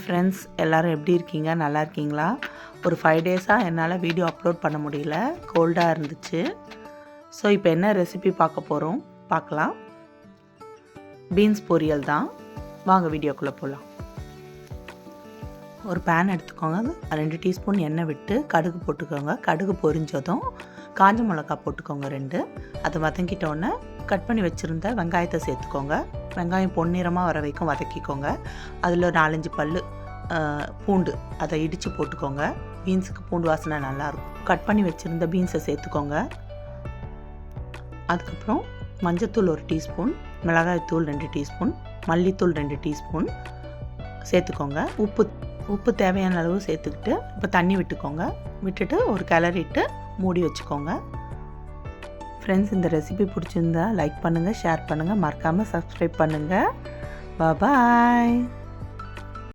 Friends எல்லோரும் எப்படி இருக்கீங்க? நல்லா இருக்கீங்களா? ஒரு 5 டேஸாக என்னால் வீடியோ அப்லோட் பண்ண முடியல, கோல்டாக இருந்துச்சு. ஸோ இப்போ என்ன ரெசிபி பார்க்க போகிறோம் பார்க்கலாம். பீன்ஸ் பொரியல் தான். வாங்க வீடியோக்குள்ளே போகலாம். ஒரு பேன் எடுத்துக்கோங்க, 2 டீஸ்பூன் எண்ணெய் விட்டு கடுகு போட்டுக்கோங்க. கடுகு பொரிஞ்சதும் காஞ்ச மிளகா போட்டுக்கோங்க 2. அதை வதங்கிட்டோன்னே கட் பண்ணி வச்சுருந்த வெங்காயத்தை சேர்த்துக்கோங்க. வெங்காயம் பொன்னிறமாக வர வரைக்கும் வதக்கிக்கோங்க. அதில் 4-5 பல் பூண்டு அதை இடித்து போட்டுக்கோங்க. பீன்ஸுக்கு பூண்டு வாசனை நல்லாயிருக்கும். கட் பண்ணி வச்சுருந்த பீன்ஸை சேர்த்துக்கோங்க. அதுக்கப்புறம் மஞ்சத்தூள் 1 டீஸ்பூன், மிளகாய்த்தூள் 2 டீஸ்பூன், மல்லித்தூள் 2 டீஸ்பூன் சேர்த்துக்கோங்க. உப்பு தேவையான அளவு சேர்த்துக்கிட்டு இப்போ தண்ணி விட்டுக்கோங்க. விட்டுட்டு ஒரு கிளறிட்டு மூடி வச்சுக்கோங்க. ஃப்ரெண்ட்ஸ், இந்த ரெசிபி பிடிச்சிருந்தா லைக் பண்ணுங்கள், ஷேர் பண்ணுங்கள், மறக்காமல் சப்ஸ்கிரைப் பண்ணுங்கள். பாய்.